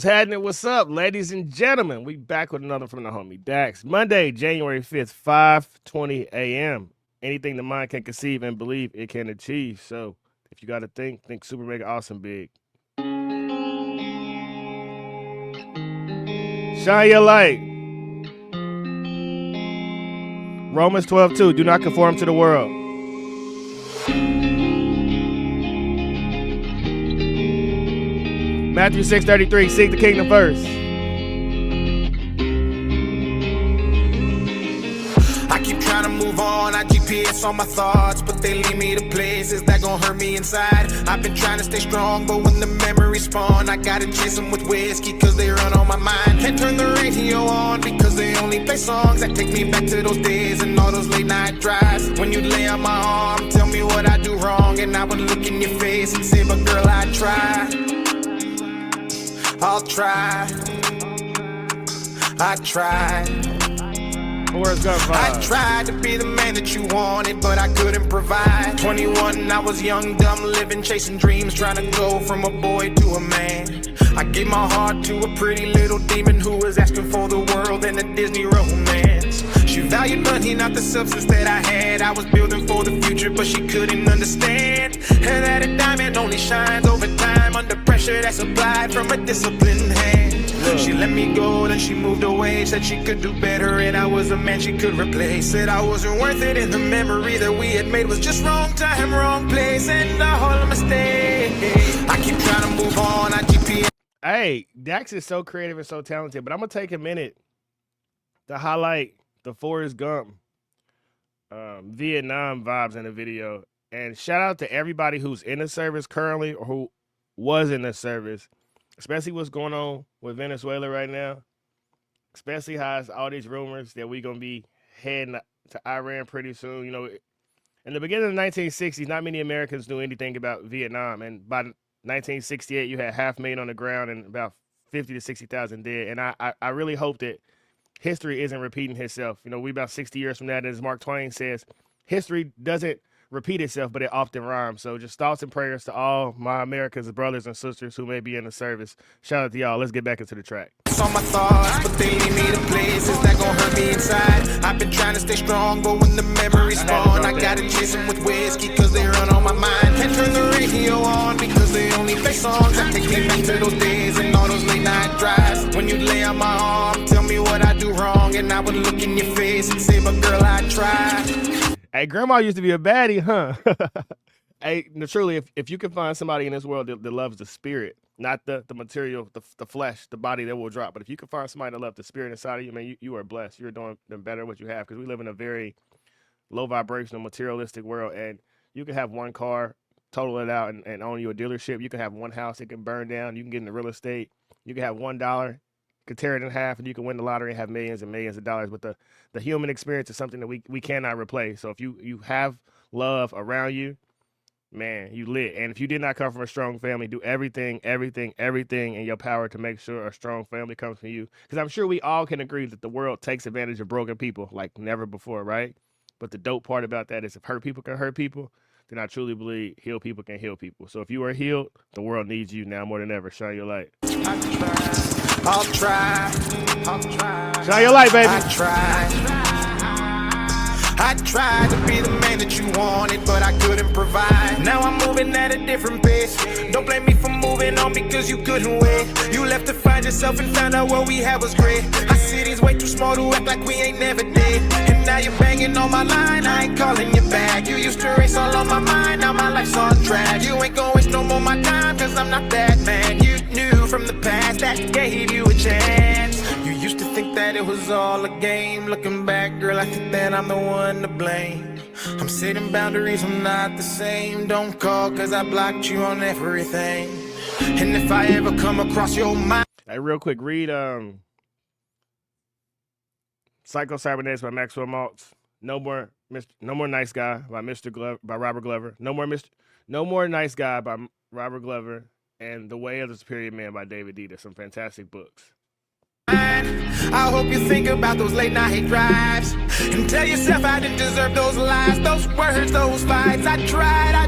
happening? What's up, ladies and gentlemen? We back with another from the homie Dax. Monday, January 5th, 5:20 a.m. Anything the mind can conceive and believe it can achieve. So if you got to think super mega awesome big. Shine your light. Romans 12:2. Do not conform to the world. Matthew 6:33, seek the kingdom first. I keep trying to move on, I GPS on my thoughts, but they lead me to places that gon' hurt me inside. I've been trying to stay strong, but when the memories spawn, I gotta chase them with whiskey, cause they run on my mind. Can't turn the radio on, because they only play songs that take me back to those days and all those late night drives. When you lay on my arm, tell me what I do wrong, and I would look in your face and say, but girl, I try. I'll try. I tried. I tried to be the man that you wanted, but I couldn't provide. 21, I was young, dumb, living, chasing dreams, trying to go from a boy to a man. I gave my heart to a pretty little demon who was asking for the world and a Disney romance. She valued money, not the substance that I had. I was building for the future, but she couldn't understand. And that a diamond only shines over time under pressure that's applied from a disciplined hand. She let me go, then she moved away. Said she could do better and I was a man she could replace. Said I wasn't worth it and the memory that we had made was just wrong time, wrong place, and a whole mistake. I keep trying to move on, I GPS. Hey, Dax is so creative and so talented, but I'm going to take a minute to highlight the Forrest Gump Vietnam vibes in the video. And shout out to everybody who's in the service currently or who was in the service. Especially what's going on with Venezuela right now. Especially how it's all these rumors that we're going to be heading to Iran pretty soon. You know, in the beginning of the 1960s, not many Americans knew anything about Vietnam. And by 1968, you had 500,000 on the ground and about 50 to 60,000 dead. And I really hope that history isn't repeating itself. You know, we about 60 years from that, as Mark Twain says, history doesn't repeat itself, but it often rhymes. So just thoughts and prayers to all my Americans, brothers and sisters who may be in the service. Shout out to y'all. Let's get back into the track. On my thoughts, but they lead me to places that gon' hurt me inside. I've been trying to stay strong, but when the memories spawn, I gotta chase them with whiskey, cause they run on my mind. Can't turn the radio on, because they only play songs that take me back to those days and all those late night drives. When you lay on my arm, tell me what I do wrong, and I would look in your face and say, but girl, I tried. Hey, grandma used to be a baddie, huh? Hey, no, truly, if you can find somebody in this world that loves the spirit, not the material, the flesh, the body that will drop, but if you can find somebody that loves the spirit inside of you, man, you are blessed. You're doing better what you have, because we live in a very low vibrational, materialistic world, and you can have one car, total it out, and own you a dealership. You can have one house that can burn down. You can get into real estate. You can have $1, could tear it in half, and you can win the lottery and have millions and millions of dollars. But the human experience is something that we cannot replace. So if you have love around you, man, you lit. And if you did not come from a strong family, do everything in your power to make sure a strong family comes from you. Because I'm sure we all can agree that the world takes advantage of broken people like never before, right? But the dope part about that is if hurt people can hurt people, then I truly believe healed people can heal people. So if you are healed, the world needs you now more than ever. Shine your light. I'll try. Shine your light, baby. I tried to be the man that you wanted, but I couldn't provide. Now I'm moving at a different pace. Don't blame me for moving on because you couldn't wait. You left to find yourself and found out what we had was great. Our city's way too small to act like we ain't never did. And now you're banging on my line, I ain't calling you back. You used to race all on my mind, now my life's on track. You ain't gonna waste no more my time, cause I'm not that man. You knew from the past that gave you a chance. You used to think that it was all a game. Looking back, girl, I think that I'm the one to blame. I'm setting boundaries, I'm not the same. Don't call cause I blocked you on everything. And if I ever come across your mind. Hey, real quick, read Psycho Cybernetics by Maxwell Maltz. No more Nice Guy by Robert Glover. No more Nice Guy by Robert Glover, and The Way of the Superior Man by David Dieter. Some fantastic books. I hope you think about those late night drives and tell yourself I didn't deserve those lies, those words, those fights. I tried. I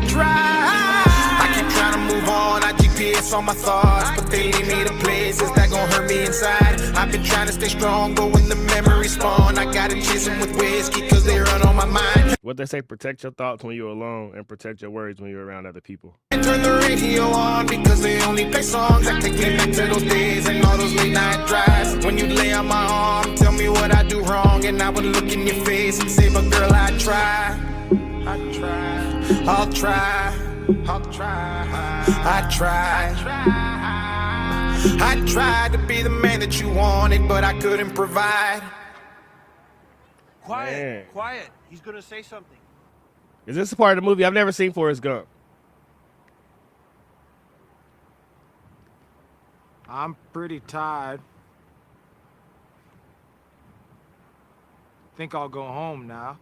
keep trying to move on. I keep GPS on my thoughts, but they lead me to places that gon' hurt me inside. I've been trying to stay strong, but when the memories spawn, I gotta chase them with whiskey, cause they run on my mind. What they say, protect your thoughts when you're alone and protect your words when you're around other people. And turn the radio on because they only play songs that take me back to those days and all those late night drives. When you lay on my arm, tell me what I do wrong, and I would look in your face and say, but girl, I try. I'll try. I tried to be the man that you wanted, but I couldn't provide. Quiet, Man. quiet. He's gonna say something. Is this a part of the movie I've never seen? Forrest Gump. I'm pretty tired. Think I'll go home now.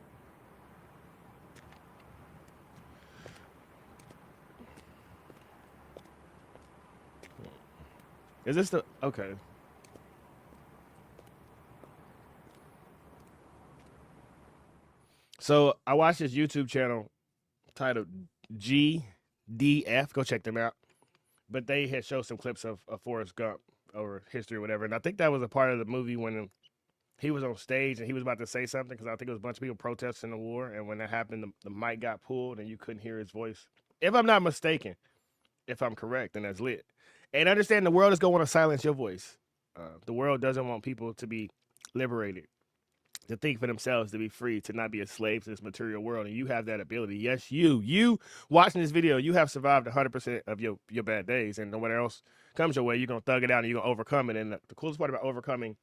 Is this the okay? So I watched this YouTube channel titled GDF. Go check them out. But they had showed some clips of Forrest Gump over history or whatever. And I think that was a part of the movie when he was on stage and he was about to say something, because I think it was a bunch of people protesting the war. And when that happened, the mic got pulled and you couldn't hear his voice. If I'm not mistaken, if I'm correct, then that's lit. And understand the world is going to want to silence your voice. The world doesn't want people to be liberated, to think for themselves, to be free, to not be a slave to this material world. And you have that ability. Yes, you watching this video, you have survived 100% of your bad days, and no matter else comes your way, you're going to thug it out and you're going to overcome it. And the coolest part about overcoming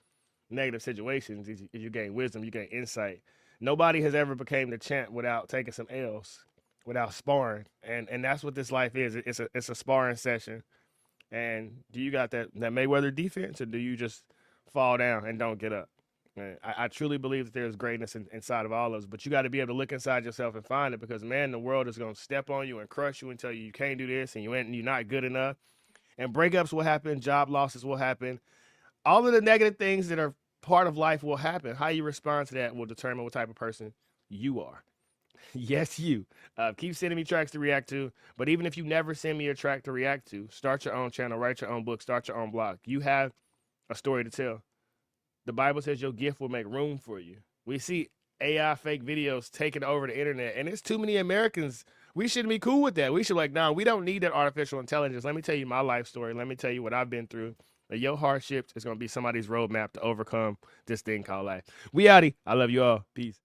negative situations is you gain wisdom, you gain insight. Nobody has ever became the champ without taking some L's, without sparring. And that's what this life is. It's a sparring session. And do you got that Mayweather defense, or do you just fall down and don't get up? Man, I truly believe that there's greatness inside of all of us, but you got to be able to look inside yourself and find it, because, man, the world is going to step on you and crush you and tell you can't do this and you're not good enough. And breakups will happen. Job losses will happen. All of the negative things that are part of life will happen. How you respond to that will determine what type of person you are. Yes, you. Keep sending me tracks to react to. But even if you never send me a track to react to, start your own channel, write your own book, start your own blog. You have a story to tell. The Bible says your gift will make room for you. We see AI fake videos taking over the internet, and it's too many Americans. We shouldn't be cool with that. We should we don't need that artificial intelligence. Let me tell you my life story. Let me tell you what I've been through. Your hardships is going to be somebody's roadmap to overcome this thing called life. We outie. I love you all. Peace.